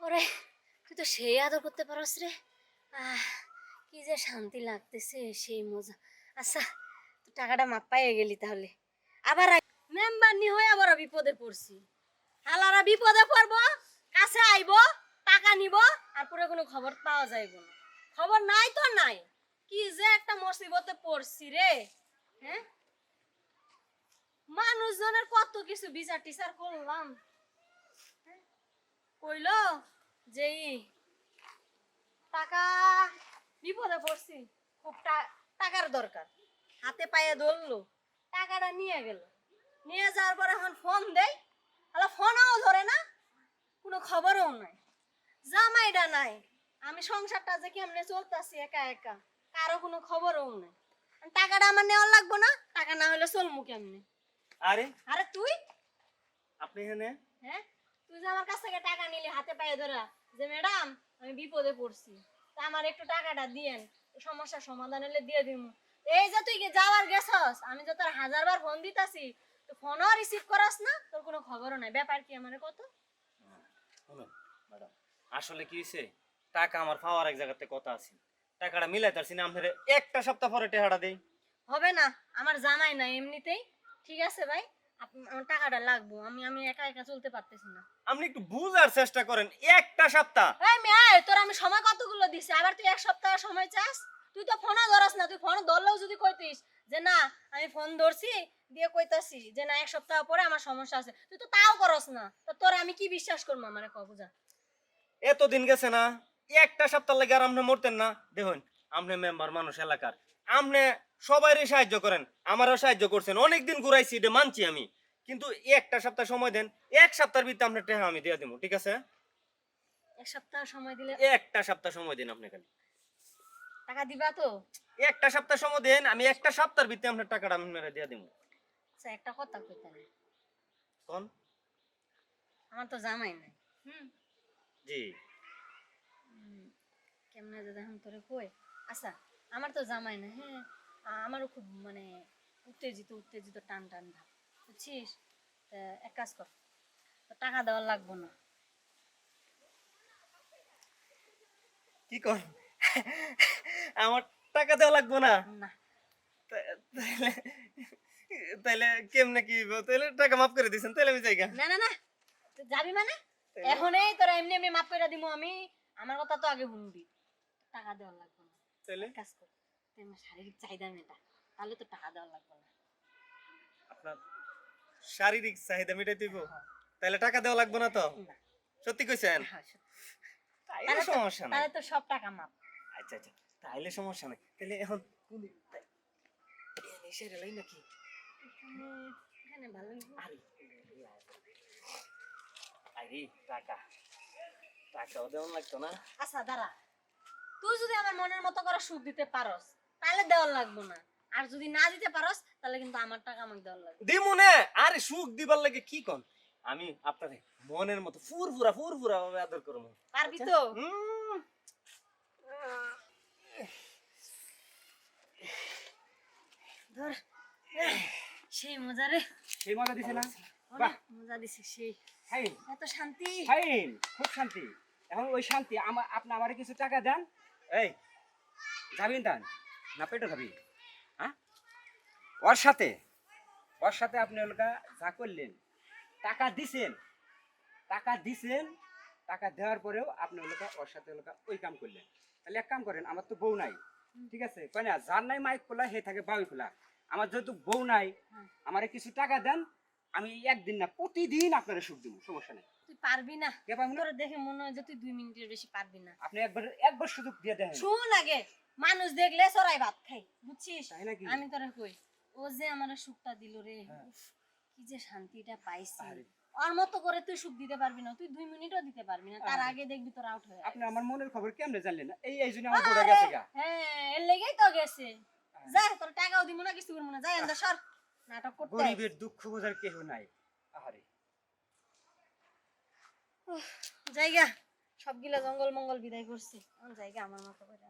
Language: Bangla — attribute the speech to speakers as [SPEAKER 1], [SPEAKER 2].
[SPEAKER 1] ওরে, তুই তো সেই আদর করতে পারস রে। আহ, কি যে শান্তি লাগতেছে, সেই মজা। আচ্ছা, তুই টাকাটা মাপ পাইয়ে গেলি তাহলে। আবার মেম্বার নি হয়ে আবার বিপদে পড়ছি। হালারা বিপদে পড়বো, কাছে আইবো, টাকা নিব, আর পরে কোনো খবর পাওয়া যাইব না। খবর নাই তো নাই। কি যে একটা মুসিবতে পড়ছি রে। হ্যাঁ, মানুষজনের কত কিছু বিচার টিচার করলাম, কইলো যে টাকা বিপদে পড়ছি, খুব টাকার দরকার। হাতে পায়ে ধরলো, টাকাটা নিয়ে গেল। নিয়ে যাওয়ার পর এখন ফোন দেই, হ্যালো, ফোনও ধরে না, কোনো খবরও নাই। জামাইটা নাই, আমি সংসারটা যে কেমনে চলতেছি একা একা, কারো কোনো খবরও নাই। টাকাটা আমার নেওয়ার লাগবো না, টাকা না হলে চলমু কেমনে?
[SPEAKER 2] আরে
[SPEAKER 1] আরে তুই,
[SPEAKER 2] আপনি এখানে?
[SPEAKER 1] হ্যাঁ, তুই যে আমার কাছ থেকে টাকা নিলি হাতে পায়ে ধরা, যে ম্যাডাম আমি বিপদে পড়ছি, তা আমার একটু টাকাটা দিয়েন, সমস্যার সমাধান হলে দিয়ে দিমু। এই যে তুই যাওয়ার গেছস, আমি যে তোর 1000 বার ফোন দিতাছি, তো ফোনও রিসিভ করস না, তোর কোনো খবরও নাই। ব্যাপার কি আমারে কত?
[SPEAKER 2] শুনুন ম্যাডাম, আসলে কি হয়েছে, টাকা আমার পাওয়ার এক জায়গাতে কথা আছে, টাকাটা মিলাই তারছি না। আপনার একটা সপ্তাহ পরে টাকাটা দেই।
[SPEAKER 1] হবে না, আমার জামাই না এমনিতেই। ঠিক আছে ভাই, আমার টাকাটা লাগবো, আমি আমি একা একা চলতে পারতেছি না।
[SPEAKER 2] আপনি একটু বুঝার চেষ্টা করেন, একটা সপ্তাহ।
[SPEAKER 1] এই মেয়ে, তোর আমি সময় কতগুলো দিছি, আবার তুই 1 সপ্তাহ সময় চাস? তুই তো ফোনও ধরস না। তুই ফোন ধরলেও যদি কইতিস যে না আমি ফোন ধরছি, দিয়ে কইতাছি যে না 1 সপ্তাহ পরে আমার সমস্যা আছে, তুই তো তাও করস না। তো তোর আমি কি বিশ্বাস করবো? আমারে ক বুঝা।
[SPEAKER 2] এতদিন গেছে না, একটা সপ্তাহ লাগে আর আপনি মরতেন না? দেখুন, আপনি মেম্বার মানুষ এলাকার, আপনি সবাইরই সাহায্য করেন, আমারও সাহায্য করছেন, অনেকদিন ঘুরাইছি, এটা মানছি আমি। কিন্তু একটা সপ্তাহ সময় দেন, এক সপ্তাহের ভিতরে আপনার টাকা আমি দিয়ে দেবো, ঠিক আছে?
[SPEAKER 1] 1 সপ্তাহ সময় দিলে
[SPEAKER 2] একটা সপ্তাহ সময় দিন আপনি খালি।
[SPEAKER 1] টাকা দিবা তো?
[SPEAKER 2] একটা সপ্তাহ সময় দেন, আমি একটা সপ্তাহের ভিতরে আপনার টাকাটা আমি মেরে দিয়ে দেবো।
[SPEAKER 1] আচ্ছা, একটা কথা কইতে নাই,
[SPEAKER 2] কোন?
[SPEAKER 1] আমার তো জামাই নাই। হুম,
[SPEAKER 2] জি।
[SPEAKER 1] কেমনে যে এখন তোরে কই। আচ্ছা, আমার তো জামাই না, হ্যাঁ, আমারও খুব মানে উত্তেজিত উত্তেজিত টান টান ভাব, বুঝছিস? তা এক কাজ কর, তো টাকা দেওয়ার লাগবো না।
[SPEAKER 2] কি কর? আমার টাকা দেওয়া লাগবে না?
[SPEAKER 1] না
[SPEAKER 2] তাইলে তাইলে কেমনে কি হইবো? তাইলে টাকা মাফ করে দিছেন, তাইলে আমি যাইগা।
[SPEAKER 1] না না না, তুই যাবি মানে?
[SPEAKER 2] তাইলে
[SPEAKER 1] এখনই তোরা এমনি এমনি মাফ করে দিমু আমি। আমার কথা তো আগে শুনবি। টাকা দেওয়ার লাগবে না।
[SPEAKER 2] তাইলে
[SPEAKER 1] এক কাজ কর, তুই আমার শারীরিক চাহিদা মেটা, তাহলে তো টাকা দেওয়ার লাগবে না।
[SPEAKER 2] আপনার শারীরিক চাহিদা মিটাইতে হইবো?
[SPEAKER 1] হ্যাঁ।
[SPEAKER 2] তাইলে টাকা দেওয়া লাগবে না তো?
[SPEAKER 1] না,
[SPEAKER 2] সত্যি কইছেন?
[SPEAKER 1] হ্যাঁ, সত্যি।
[SPEAKER 2] তাইলে সমস্যা নাই।
[SPEAKER 1] তাহলে তো সব টাকা মাপ।
[SPEAKER 2] আচ্ছা আচ্ছা, তাইলে সমস্যা নাই। তাইলে এখন কোন নিশের এলাই নাকি?
[SPEAKER 1] এখানে এখানে ভালো
[SPEAKER 2] আরে আরে টাকা, টাকাও দেওয়া লাগতো না?
[SPEAKER 1] আচ্ছা দাঁড়া, তুই যদি আমার মনের মতো করে সুখ দিতে পারস, তাহলে দেওয়ার লাগবো না। আর যদি না দিতে পারস, তাহলে কিন্তু আমার টাকা আমাকে দেওয়ার লাগবে।
[SPEAKER 2] দিমুনে। আরে সুখ দিবার লাগে কি কোন? আমি আপনারে মনের মতো ফুরফুরা ফুরফুরা ভাবে আদর করব।
[SPEAKER 1] পারবি তো? ধর, সেই মজা রে।
[SPEAKER 3] সেই মজা দিছে না?
[SPEAKER 1] অনেক মজা দিছিস, সেই
[SPEAKER 3] ফাইন
[SPEAKER 1] এত শান্তি।
[SPEAKER 3] ফাইন, খুব শান্তি। এখন ওই শান্তি আপনি আমারে কিছু টাকা দেন। এই যাবেন দান না পেটো খাবি? হ্যাঁ, ওর সাথে আপনি ওলকা যা করলেন, টাকা দিছেন, টাকা দেওয়ার পরেও আপনি ওলকা ওর সাথে ওলকা ওই কাম করলেন। তাহলে এক কাম করেন, আমার তো বউ নাই, ঠিক আছে? কয় না, যার নাই মাইক খোলা হে থাকে বাউই খোলা। আমার যেহেতু বউ নাই, আমারে কিছু টাকা দেন, আমি একদিন না প্রতিদিন আপনারা সুখ দিব, সমস্যা নেই।
[SPEAKER 1] তুই পারবি না,
[SPEAKER 3] কে পারবো না?
[SPEAKER 1] তোর দেখে মনে হয় যে তুই 2 মিনিটের বেশি পারবি না।
[SPEAKER 3] আপনি একবার সুযোগ দিয়ে দেখেন।
[SPEAKER 1] শুন আগে, মানুষ দেখলে সরাই ভাত খাই, বুঝছিস?
[SPEAKER 3] তাই নাকি?
[SPEAKER 1] আমি তোরা কই, ও যে আমার সুখটা দিল রে,
[SPEAKER 3] হ্যাঁ।
[SPEAKER 1] উফ, কি যে শান্তিটা পাইছি।
[SPEAKER 3] আরে।
[SPEAKER 1] ওর মতো করে তুই সুখ দিতে পারবি না, তুই 2 মিনিটও দিতে পারবি না, তার
[SPEAKER 3] আরে।
[SPEAKER 1] আগে দেখবি তোর আউট হয়ে
[SPEAKER 3] আপনি
[SPEAKER 1] যাবে।
[SPEAKER 3] আমার মনের খবর কেমনে জানলেন না? এই জন্য আমার বউটা
[SPEAKER 1] আরে,
[SPEAKER 3] গেছে গা।
[SPEAKER 1] হ্যাঁ, এর লেগেই তো গেছে। যা, তোর টাকাও দিব না, কিছু করবো না, যাই আন্দা সর, নাটক করতে আইস।
[SPEAKER 3] গরিবের দুঃখ বোঝার কেহ নাই। আহারে।
[SPEAKER 1] জায়গা সবগুলা জঙ্গল মঙ্গল বিদায় করছি, এখন জায়গা আমার মতো করে।